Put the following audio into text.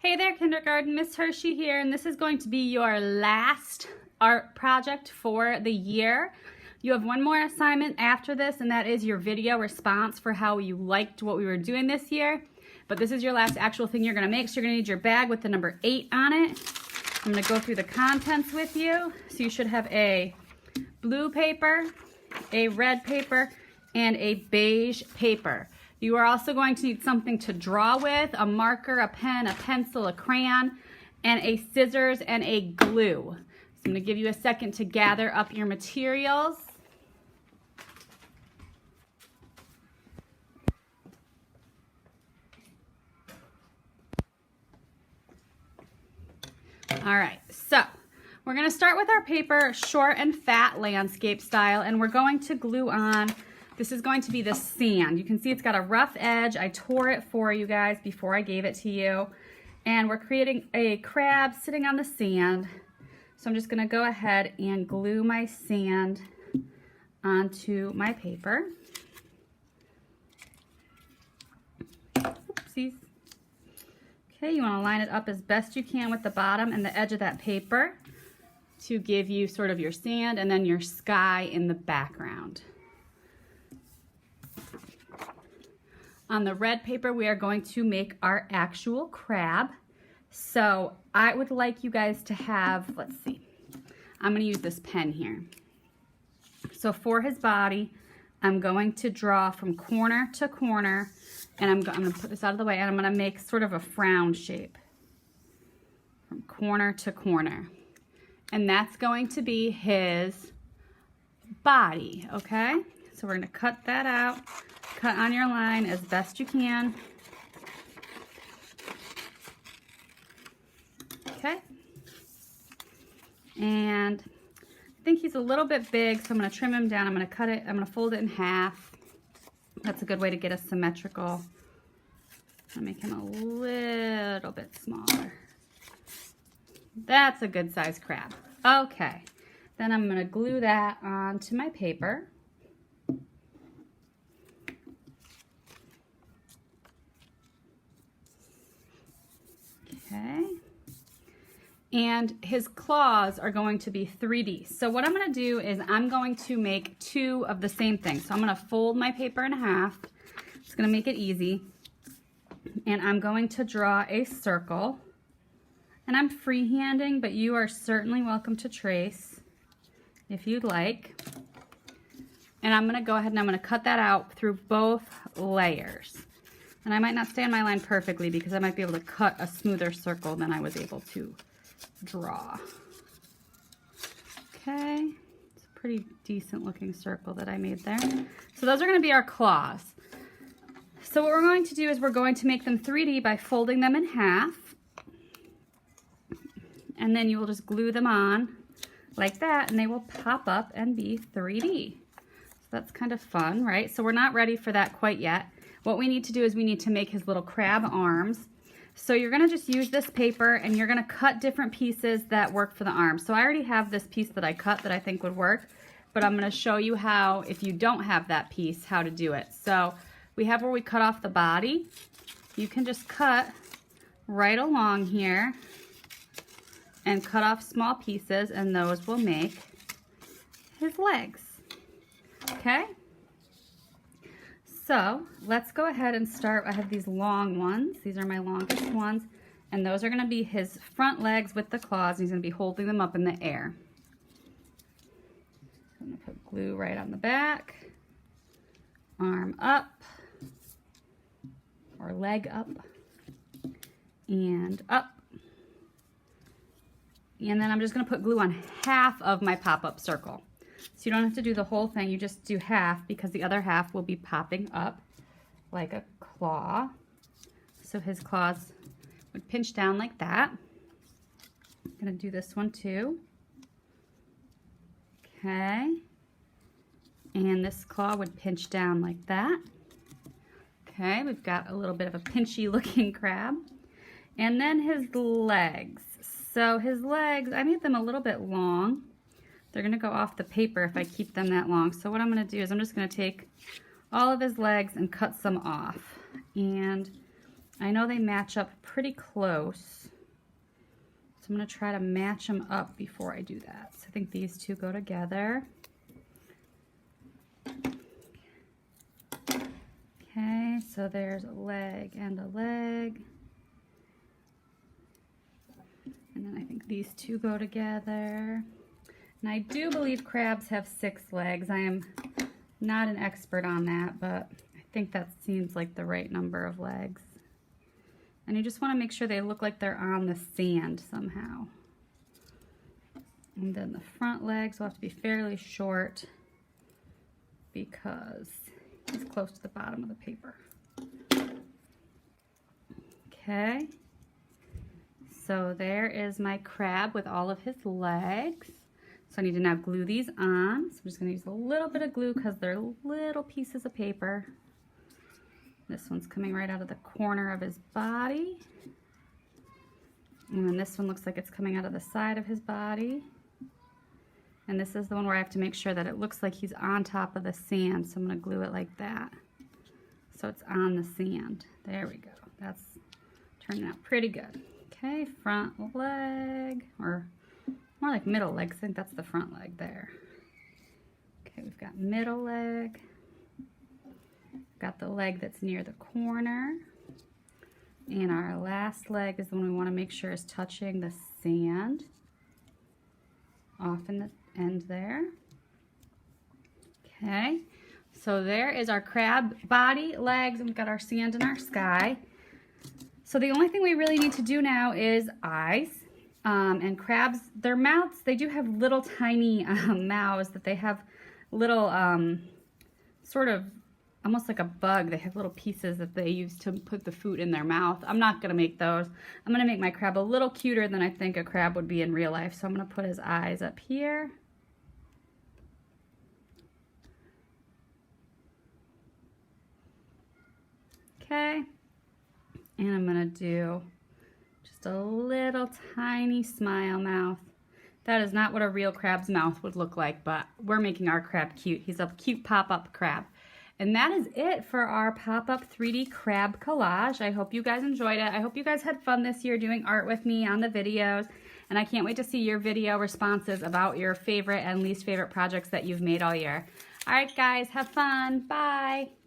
Hey there, kindergarten, Miss Hershey here, and this is going to be your last art project for the year. You have one more assignment after this, and that is your video response for how you liked what we were doing this year. But this is your last actual thing you're going to make, so you're going to need your bag with the number 8 on it. I'm going to go through the contents with you. So you should have a blue paper, a red paper, and a beige paper. You are also going to need something to draw with, a marker, a pen, a pencil, a crayon, and a scissors and a glue. So I'm going to give you a second to gather up your materials. All right, so we're going to start with our paper, short and fat landscape style, and we're going to glue on. This is going to be the sand. You can see it's got a rough edge. I tore it for you guys before I gave it to you. And we're creating a crab sitting on the sand. So I'm just gonna go ahead and glue my sand onto my paper. Oopsies. Okay, you wanna line it up as best you can with the bottom and the edge of that paper to give you sort of your sand and then your sky in the background. On the red paper, we are going to make our actual crab. So I would like you guys to have, let's see, I'm going to use this pen here. So for his body, I'm going to draw from corner to corner, and I'm going to put this out of the way, and I'm going to make sort of a frown shape from corner to corner. And that's going to be his body, okay? So we're going to cut that out. Cut on your line as best you can. Okay. And I think he's a little bit big, so I'm going to trim him down. I'm going to cut it, I'm going to fold it in half. That's a good way to get a symmetrical. I'll make him a little bit smaller. That's a good size crab. Okay. Then I'm going to glue that onto my paper. Okay, and his claws are going to be 3D. So what I'm going to do is I'm going to make 2 of the same thing. So I'm going to fold my paper in half. It's going to make it easy. And I'm going to draw a circle. And I'm freehanding, but you are certainly welcome to trace if you'd like. And I'm going to go ahead and I'm going to cut that out through both layers. And I might not stay on my line perfectly because I might be able to cut a smoother circle than I was able to draw. Okay, it's a pretty decent looking circle that I made there. So those are going to be our claws. So what we're going to do is we're going to make them 3D by folding them in half. And then you will just glue them on like that and they will pop up and be 3D. So that's kind of fun, right? So we're not ready for that quite yet. What we need to do is we need to make his little crab arms. So you're going to just use this paper and you're going to cut different pieces that work for the arms. So I already have this piece that I cut that I think would work, but I'm going to show you how, if you don't have that piece, how to do it. So we have where we cut off the body. You can just cut right along here and cut off small pieces, and those will make his legs. Okay? So let's go ahead and start. I have these long ones. These are my longest ones. And those are going to be his front legs with the claws. He's going to be holding them up in the air. I'm going to put glue right on the back. Arm up. Or leg up. And up. And then I'm just going to put glue on half of my pop-up circle. So you don't have to do the whole thing, you just do half because the other half will be popping up like a claw. So his claws would pinch down like that. I'm going to do this one too. Okay. And this claw would pinch down like that. Okay, we've got a little bit of a pinchy looking crab. And then his legs. So his legs, I made them a little bit long. They're going to go off the paper if I keep them that long. So what I'm going to do is I'm just going to take all of his legs and cut some off. And I know they match up pretty close. So I'm going to try to match them up before I do that. So I think these two go together. Okay, so there's a leg and a leg. And then I think these two go together. And I do believe crabs have 6 legs. I am not an expert on that, but I think that seems like the right number of legs. And you just want to make sure they look like they're on the sand somehow. And then the front legs will have to be fairly short because he's close to the bottom of the paper. Okay. So there is my crab with all of his legs. So I need to now glue these on. So I'm just going to use a little bit of glue because they're little pieces of paper. This one's coming right out of the corner of his body. And then this one looks like it's coming out of the side of his body. And this is the one where I have to make sure that it looks like he's on top of the sand. So I'm going to glue it like that. So it's on the sand. There we go. That's turning out pretty good. Okay, front leg, or more like middle leg. I think that's the front leg there. Okay, we've got middle leg. Got the leg that's near the corner. And our last leg is the one we want to make sure is touching the sand. Off in the end there. Okay, so there is our crab body, legs, and we've got our sand and our sky. So the only thing we really need to do now is eyes. And crabs, their mouths, they do have little tiny mouths that they have little sort of almost like a bug. They have little pieces that they use to put the food in their mouth. I'm not going to make those. I'm going to make my crab a little cuter than I think a crab would be in real life. So I'm going to put his eyes up here. Okay. And I'm going to do just a little tiny smile mouth. That is not what a real crab's mouth would look like, but we're making our crab cute. He's a cute pop-up crab. And that is it for our pop-up 3D crab collage. I hope you guys enjoyed it. I hope you guys had fun this year doing art with me on the videos. And I can't wait to see your video responses about your favorite and least favorite projects that you've made all year. All right, guys, have fun. Bye.